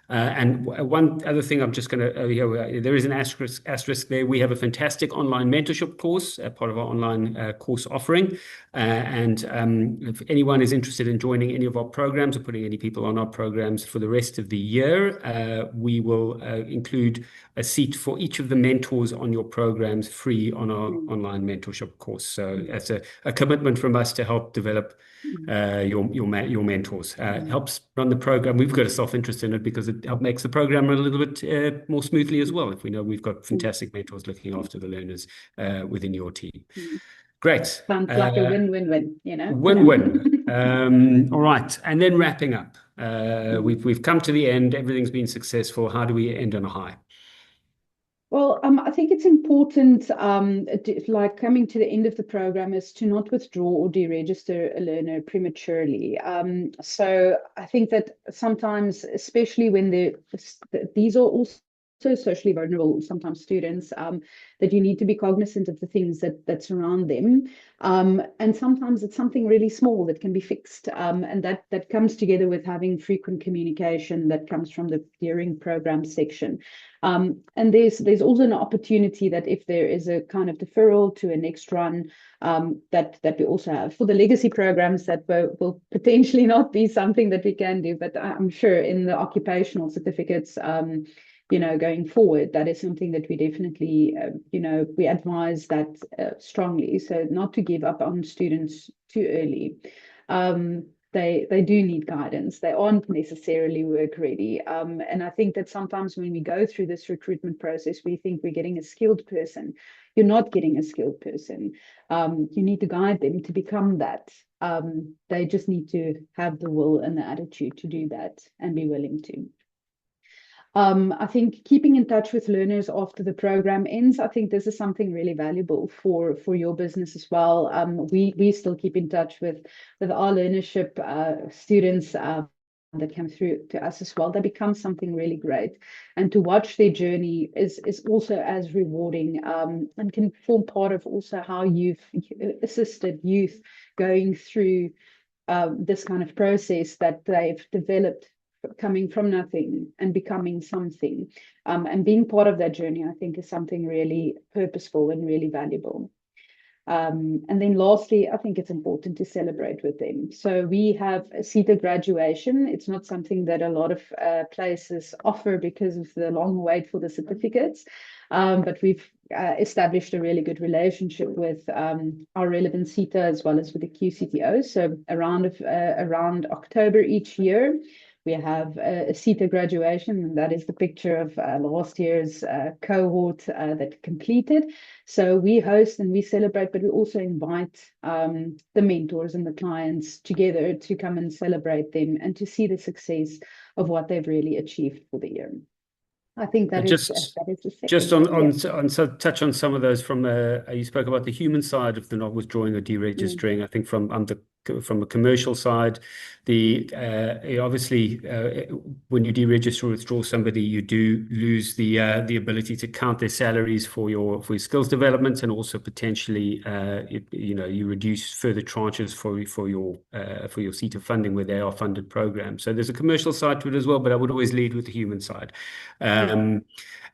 One other thing, I'm just going to, there is an asterisk there. We have a fantastic online mentorship course, part of our online course offering. If anyone is interested in joining any of our programs or putting any people on our programs for the rest of the year, we will include a seat for each of the mentors on your programs free on our mm, online mentorship course. So mm, that's a commitment from us to help develop mm, your mentors. mm, Helps run the program. We've got a self-interest in it because it helps makes the program run a little bit more smoothly as mm, well. If we know we've got mm, fantastic mentors looking after the learners within your team. mm. Great. Sounds like a win-win-win, you know? Win-win. All right. And then wrapping up. Mm. We've come to the end. Everything's been successful. How do we end on a high? Well, I think it's important, like coming to the end of the program, is to not withdraw or deregister a learner prematurely. So I think that sometimes, especially when these are also socially vulnerable, sometimes students, that you need to be cognizant of the things that surround them. And sometimes it's something really small that can be fixed. And that comes together with having frequent communication that comes from the during program section. And there's also an opportunity that if there is a kind of deferral to a next run, that we also have for the legacy programs that will potentially not be something that we can do, but I'm sure in the occupational certificates, going forward, that is something that we definitely, we advise that strongly. So not to give up on students too early. They do need guidance. They aren't necessarily work ready. And I think that sometimes when we go through this recruitment process, we think we're getting a skilled person. You're not getting a skilled person. You need to guide them to become that. They just need to have the will and the attitude to do that and be willing to. I think keeping in touch with learners after the program ends, I think this is something really valuable for your business as well. We still keep in touch with our learnership students that come through to us as well. They become something really great, and to watch their journey is also as rewarding, and can form part of also how you've assisted youth going through this kind of process that they've developed, coming from nothing and becoming something. And being part of that journey, I think, is something really purposeful and really valuable. And then lastly, I think it's important to celebrate with them. So we have a SETA graduation. It's not something that a lot of places offer because of the long wait for the certificates. But we've established a really good relationship with our relevant SETA as well as with the QCTO. So around October each year, we have a SETA graduation, and that is the picture of last year's cohort that completed. So we host and we celebrate, but we also invite the mentors and the clients together to come and celebrate them and to see the success of what they've really achieved for the year. I think And that is the just second. Yeah. so touch on some of those from you spoke about the human side of the not withdrawing or Mm, deregistering. I think from a commercial side, the obviously when you deregister or withdraw somebody, you do lose the ability to count their salaries for your skills development, and also potentially you reduce further tranches for your seat of funding where they are funded programs. So there's a commercial side to it as well, but I would always lead with the human side. yeah.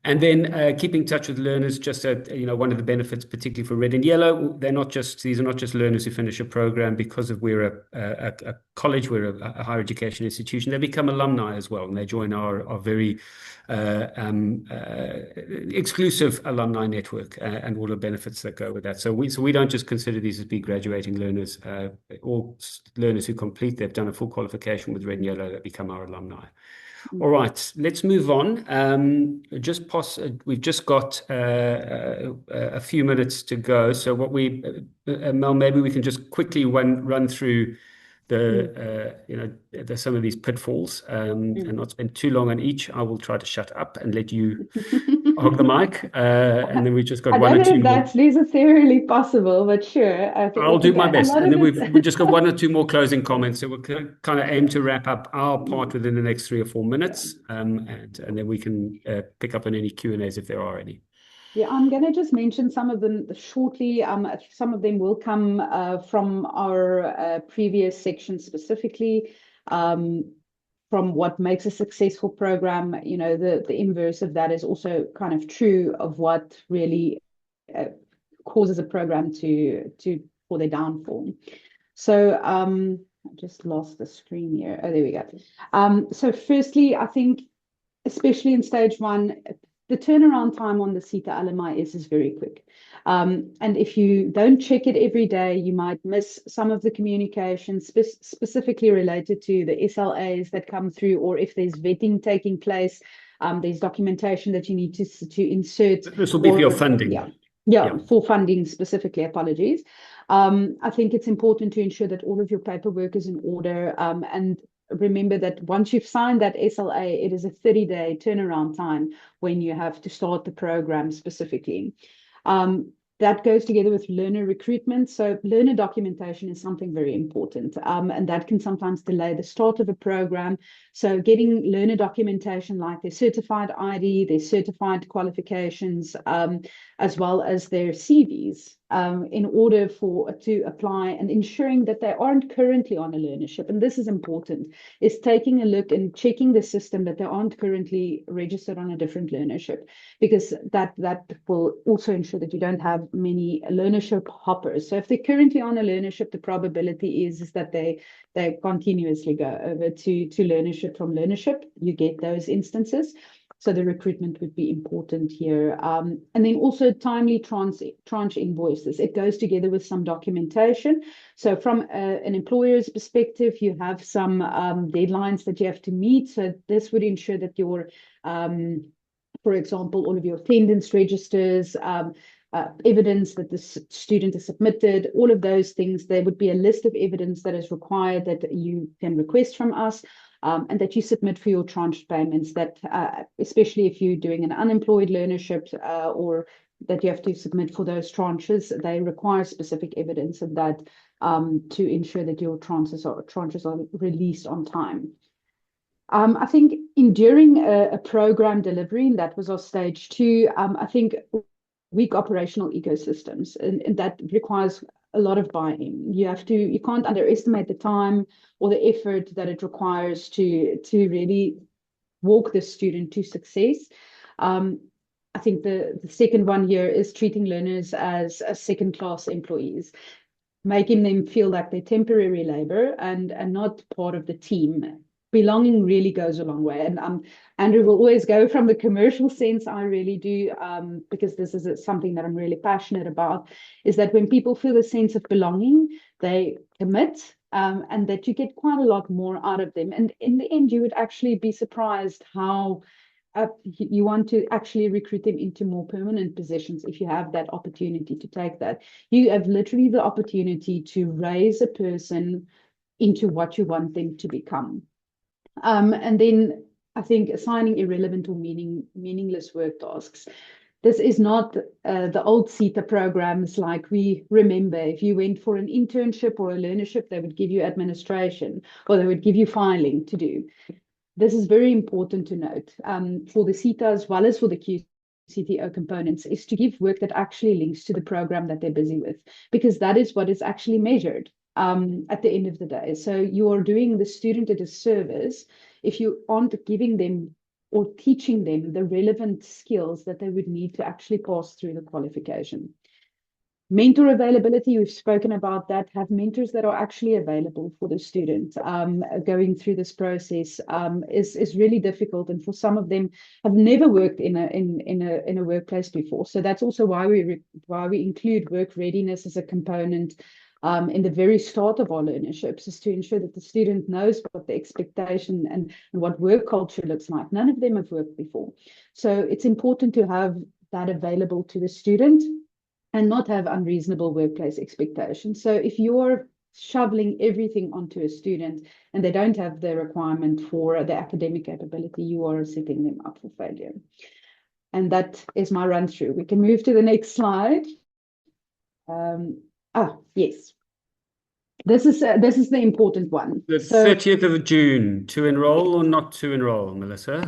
And then keeping in touch with learners, just one of the benefits, particularly for Red and Yellow, these are not just learners who finish a program because of we're a college, we're a higher education institution. They become alumni as well, and they join our very exclusive alumni network and all the benefits that go with that. So we don't just consider these as be graduating learners. All learners who complete, they've done a full qualification with Red and Yellow, that become our alumni. Mm. All right, let's move on. We've just got a few minutes to go. So Mel, maybe we can just quickly run through there's some of these pitfalls, and not spend too long on each. I will try to shut up and let you hog the mic, and then we just got I one don't or know two if more. that's necessarily possible, but sure, I'll we do can my go. A best, lot and of then we've it. just got one or two more closing comments. So we'll kind of aim to wrap up our part within the next 3 or 4 minutes, and then we can pick up on any Q&As if there are any. Yeah, I'm going to just mention some of them shortly. Some of them will come from our previous section specifically. From what makes a successful program, the inverse of that is also kind of true of what really causes a program for their downfall. So I just lost the screen here. Oh, there we go. So firstly, I think, especially in stage one, the turnaround time on the SETA LMIS is very quick. And if you don't check it every day, you might miss some of the communication specifically related to the SLAs that come through, or if there's vetting taking place, there's documentation that you need to insert. This will be for your funding. Yeah, for funding specifically, apologies. I think it's important to ensure that all of your paperwork is in order, and remember that once you've signed that SLA, it is a 30-day turnaround time when you have to start the program specifically. That goes together with learner recruitment. So learner documentation is something very important, and that can sometimes delay the start of a program. So getting learner documentation like their certified ID, their certified qualifications, as well as their CVs, in order to apply, and ensuring that they aren't currently on a learnership. And this is important, is taking a look and checking the system that they aren't currently registered on a different learnership, because that will also ensure that you don't have many learnership hoppers. So if they're currently on a learnership, the probability is that they continuously go over to learnership from learnership. You get those instances. So the recruitment would be important here. And then also timely tranche invoices. It goes together with some documentation. So from an employer's perspective, you have some deadlines that you have to meet. So this would ensure that your, for example, all of your attendance registers, evidence that the student has submitted, all of those things, there would be a list of evidence that is required that you can request from us. And that you submit for your tranche payments, that especially if you're doing an unemployed learnership, or that you have to submit for those tranches, they require specific evidence of that, to ensure that your tranches are released on time. I think during a program delivery, and that was our stage 2, I think weak operational ecosystems, and that requires a lot of buy-in. You can't underestimate the time or the effort that it requires to really walk the student to success. I think the second one here is treating learners as second-class employees, making them feel like they're temporary labor and not part of the team. Belonging really goes a long way. And Andrew will always go from the commercial sense. I really do, because this is something that I'm really passionate about, is that when people feel a sense of belonging, they commit, and that you get quite a lot more out of them. And in the end, you would actually be surprised how you want to actually recruit them into more permanent positions if you have that opportunity to take that. You have literally the opportunity to raise a person into what you want them to become. And then I think assigning irrelevant or meaningless work tasks. This is not the old SETA programs like we remember. If you went for an internship or a learnership, they would give you administration, or they would give you filing to do. This is very important to note, for the SETA as well as for the QCTO components, is to give work that actually links to the program that they're busy with, because that is what is actually measured at the end of the day. So you are doing the student a disservice if you aren't giving them or teaching them the relevant skills that they would need to actually pass through the qualification. Mentor availability, we've spoken about that. Have mentors that are actually available for the student going through this process is really difficult, and for some of them have never worked in a workplace before. So that's also why we include work readiness as a component in the very start of our learnerships, is to ensure that the student knows what the expectation and what work culture looks like. None of them have worked before, so it's important to have that available to the student and not have unreasonable workplace expectations. So if you're shoveling everything onto a student and they don't have the requirement for the academic capability, you are setting them up for failure. And that is my run through. We can move to the next slide. Yes. This is the important one. The So 30th of June, to enroll or not to enroll, Melissa?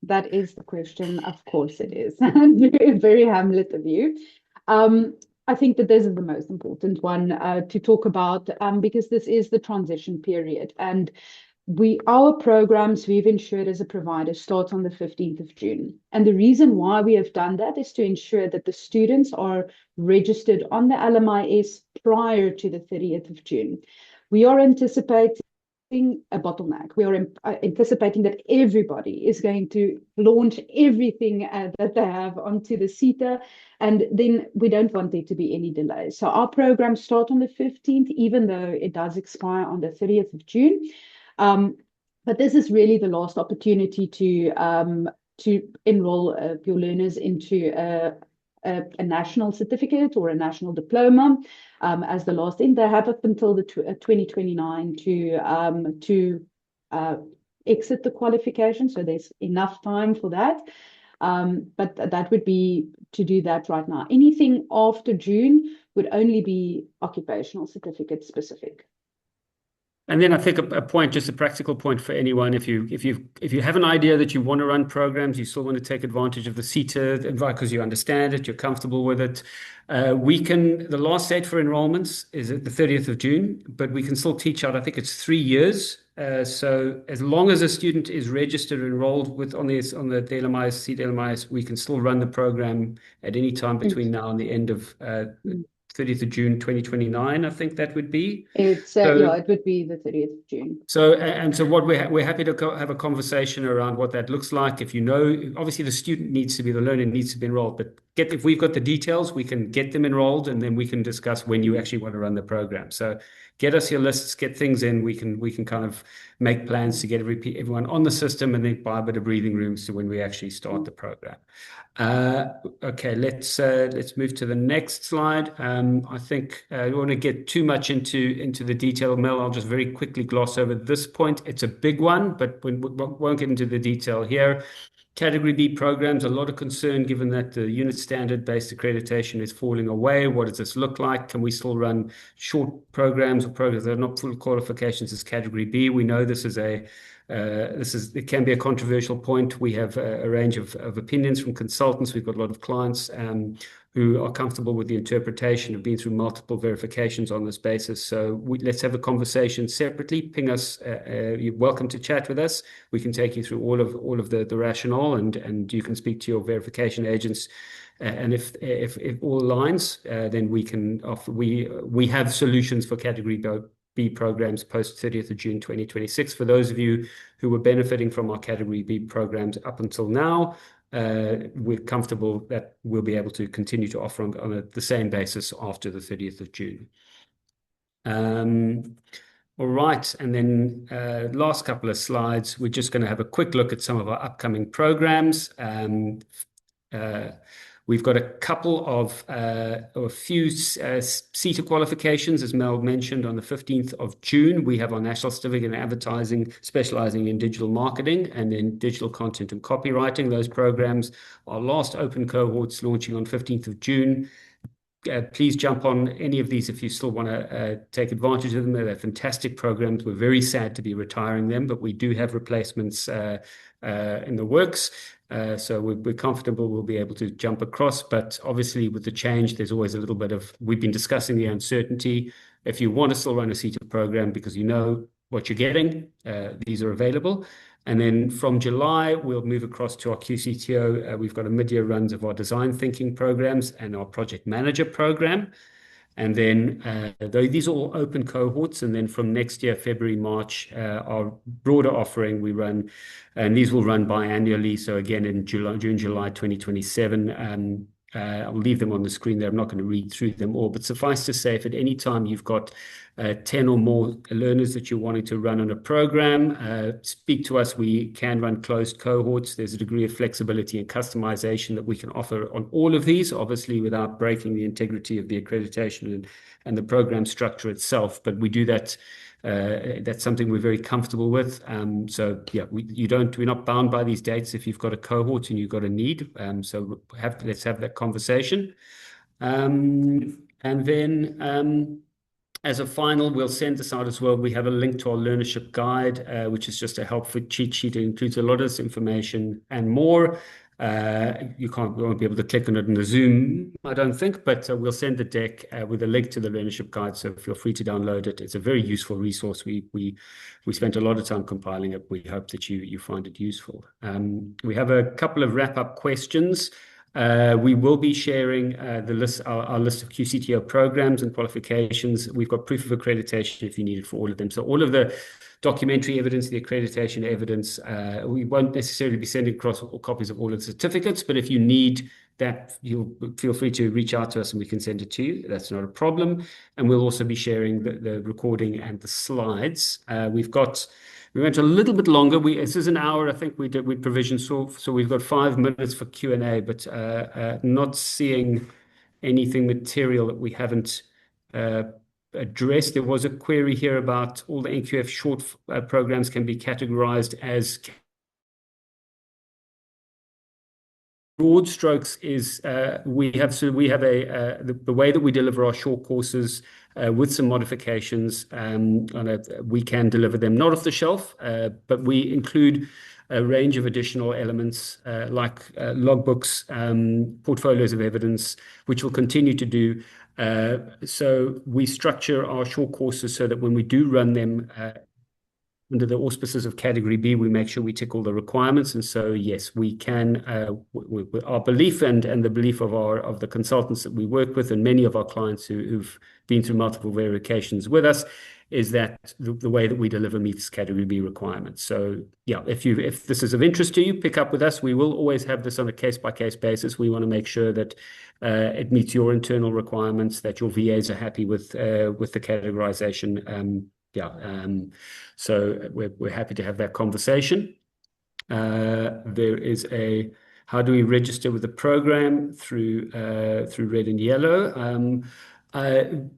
that is the question. Of course it is. Very, very Hamlet of you. I think that this is the most important one to talk about because this is the transition period. And our programs we've ensured as a provider start on the 15th of June. And the reason why we have done that is to ensure that the students are registered on the LMIS prior to the 30th of June. We are anticipating a bottleneck. We are anticipating that everybody is going to launch everything that they have onto the SETA, and then we don't want there to be any delays. So our programs start on the 15th, even though it does expire on the 30th of June. But this is really the last opportunity to enroll your learners into a national certificate or a national diploma as the last thing. They have up until the 2029 to exit the qualification, so there's enough time for that. But that would be to do that right now. Anything after June would only be occupational certificate specific. And then I think a point, just a practical point for anyone, if you have an idea that you want to run programs, you still want to take advantage of the SETA because you understand it, you're comfortable with it. The last date for enrollments is at the 30th of June, but we can still teach out, I think it's 3 years. So as long as a student is registered and enrolled on the LMIS, SETA LMIS, we can still run the program at any time between now and the end of 30th of June 2029, I think that would be. It would be the 30th of June. So what we're happy to have a conversation around what that looks like. If obviously the learner needs to be enrolled, but if we've got the details, we can get them enrolled, and then we can discuss when you actually want to run the program. So get us your lists, get things in. We can kind of make plans to get everyone on the system, and then buy a bit of breathing room so when we actually start the program. Okay, let's move to the next slide. I think I don't want to get too much into the detail, Mel. I'll just very quickly gloss over this point. It's a big one, but we won't get into the detail here. Category B programs, a lot of concern given that the unit standard-based accreditation is falling away. What does this look like? Can we still run short programs or programs that are not full qualifications as Category B? We know it can be a controversial point. We have a range of opinions from consultants. We've got a lot of clients who are comfortable with the interpretation, have been through multiple verifications on this basis. So let's have a conversation separately. Ping us. You're welcome to chat with us. We can take you through all of the rationale, and you can speak to your verification agents. And if all aligns, then we can offer. We have solutions for Category B programs post 30th of June 2026. For those of you who were benefiting from our Category B programs up until now, we're comfortable that we'll be able to continue to offer on the same basis after the 30th of June. All right, and then last couple of slides, we're just going to have a quick look at some of our upcoming programs. We've got a couple of a few SETA qualifications, as Mel mentioned, on the 15th of June. We have our National Certificate in Advertising, specializing in digital marketing, and then digital content and copywriting. Those programs, our last open cohorts launching on 15th of June. Please jump on any of these if you still want to take advantage of them. They're fantastic programs. We're very sad to be retiring them, but we do have replacements in the works. So we're comfortable we'll be able to jump across. But obviously with the change, there's always a little bit we've been discussing the uncertainty. If you want to still run a SETA program because you know what you're getting, these are available. And then from July, we'll move across to our QCTO. We've got a mid-year runs of our design thinking programs and our project manager program. And then these are all open cohorts. And then from next year, February, March, our broader offering we run, and these will run biannually. So again, in June, July 2027, I'll leave them on the screen there. I'm not going to read through them all, but suffice to say, if at any time you've got 10 or more learners that you're wanting to run on a program, speak to us. We can run closed cohorts. There's a degree of flexibility and customization that we can offer on all of these, obviously without breaking the integrity of the accreditation and the program structure itself. But we do that. That's something we're very comfortable with. So yeah, we're not bound by these dates if you've got a cohort and you've got a need. So let's have that conversation. And then as a final, we'll send this out as well. We have a link to our learnership guide, which is just a helpful cheat sheet. It includes a lot of this information and more. You won't be able to click on it in the Zoom, I don't think, but we'll send the deck with a link to the learnership guide. So feel free to download it. It's a very useful resource. We spent a lot of time compiling it. We hope that you find it useful. We have a couple of wrap-up questions. We will be sharing our list of QCTO programs and qualifications. We've got proof of accreditation if you need it for all of them. So all of the documentary evidence, the accreditation evidence, we won't necessarily be sending across all copies of all of the certificates, but if you need that, you'll feel free to reach out to us and we can send it to you. That's not a problem. And we'll also be sharing the recording and the slides. We went a little bit longer. This is an hour, I think we provisioned, so we've got 5 minutes for Q&A, but not seeing anything material that we haven't addressed. There was a query here about all the NQF short programs can be categorized as broad strokes. Is we have the way that we deliver our short courses with some modifications. We can deliver them not off the shelf, but we include a range of additional elements like logbooks, portfolios of evidence, which we'll continue to do. So we structure our short courses so that when we do run them under the auspices of Category B, we make sure we tick all the requirements. And so, yes, we can. Our belief and the belief of the consultants that we work with, and many of our clients who've been through multiple verifications with us, is that the way that we deliver meets Category B requirements. So, yeah, if this is of interest to you, pick up with us. We will always have this on a case-by-case basis. We want to make sure that it meets your internal requirements, that your VAs are happy with the categorization. So we're happy to have that conversation. There is how do we register with the program through Red and Yellow?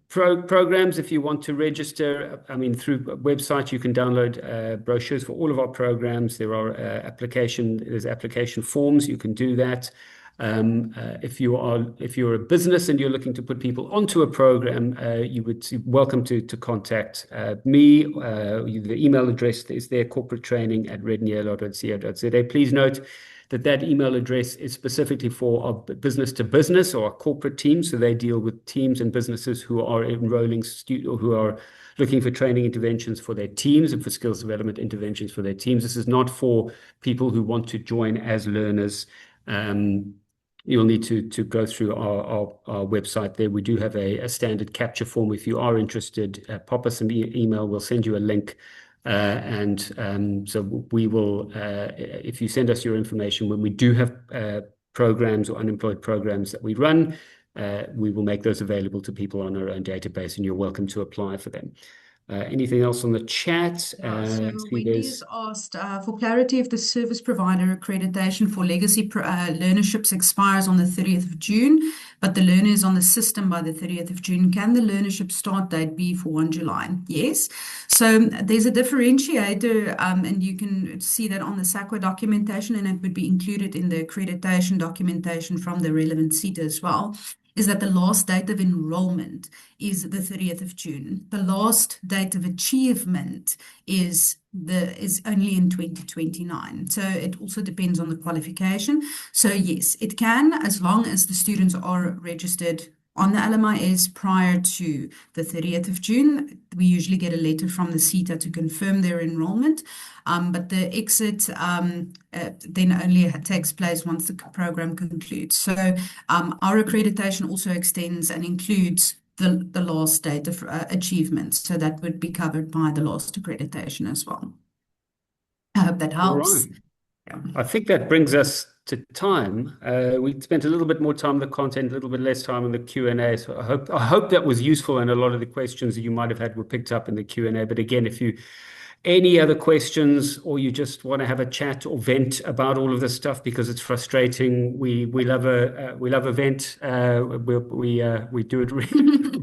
Programs, if you want to register, through a website, you can download brochures for all of our programs. There's application forms. You can do that. If you're a business and you're looking to put people onto a program, you would be welcome to contact me. The email address is there, corporatetraining@redandyellow.co.za. Please note that email address is specifically for our business to business or our corporate teams. So they deal with teams and businesses who are enrolling students or who are looking for training interventions for their teams and for skills development interventions for their teams. This is not for people who want to join as learners. You'll need to go through our website there. We do have a standard capture form. If you are interested, pop us an email. We'll send you a link. So we will, if you send us your information, when we do have programs or unemployed programs that we run, we will make those available to people on our own database, and you're welcome to apply for them. Anything else on the chat? So Wendy's asked for clarity, if the service provider accreditation for legacy learnerships expires on the 30th of June, but the learner is on the system by the 30th of June, can the learnership start date be for 1 July? Yes. So there's a differentiator, and you can see that on the SAQA documentation, and it would be included in the accreditation documentation from the relevant SETA as well, is that the last date of enrollment is the 30th of June. The last date of achievement is only in 2029. So it also depends on the qualification. So yes, it can, as long as the students are registered on the LMIS prior to the 30th of June. We usually get a letter from the SETA to confirm their enrollment. But the exit then only takes place once the program concludes. So our accreditation also extends and includes the last date of achievement. So that would be covered by the last accreditation as well. I hope that helps. All right. Yeah. I think that brings us to time. We spent a little bit more time on the content, a little bit less time on the Q&A. So I hope that was useful, and a lot of the questions that you might have had were picked up in the Q&A. But again, if you any other questions, or you just want to have a chat or vent about all of this stuff because it's frustrating, we love a vent. We do it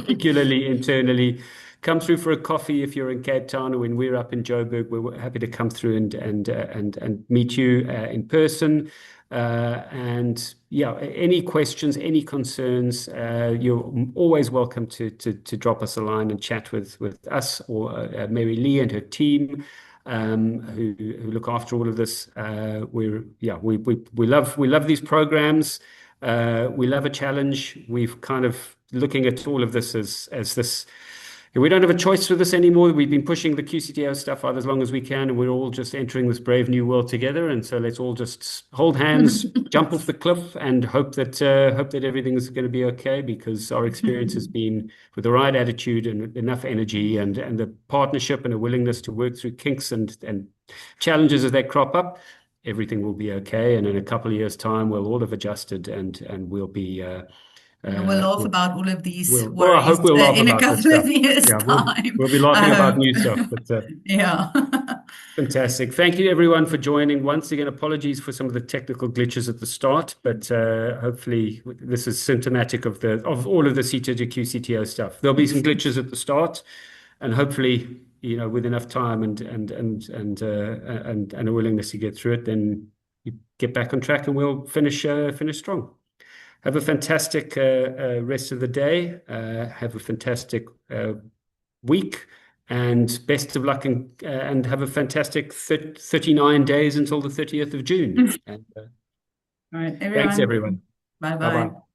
regularly internally. Come through for a coffee if you're in Cape Town, or when we're up in Joburg. We're happy to come through and meet you in person. And yeah, any questions, any concerns, you're always welcome to drop us a line and chat with us or Mary Lee and her team, who look after all of this. We love these programs. We love a challenge. We've kind of looking at all of this as this. We don't have a choice for this anymore. We've been pushing the QCTO stuff out as long as we can, and we're all just entering this brave new world together. And so let's all just hold hands, jump off the cliff, and hope that everything's going to be okay, because our experience has been, with the right attitude and enough energy and the partnership and a willingness to work through kinks and challenges as they crop up, everything will be okay. And in a couple of years' time, we'll all have adjusted and we'll be. We'll laugh about all of these I worries hope we'll laugh in a about this couple of stuff. years' Yeah, time. we'll be laughing about new stuff. But Yeah. fantastic. Thank you, everyone, for joining. Once again, apologies for some of the technical glitches at the start, but hopefully this is symptomatic of all of the SETA to QCTO stuff. There'll be some glitches at the start, and hopefully, with enough time and a willingness to get through it, then you get back on track, and we'll finish strong. Have a fantastic rest of the day. Have a fantastic week, and best of luck, and have a fantastic 39 days until the 30th of June. And, All right, everyone. thanks, everyone. Bye-bye. Bye-bye.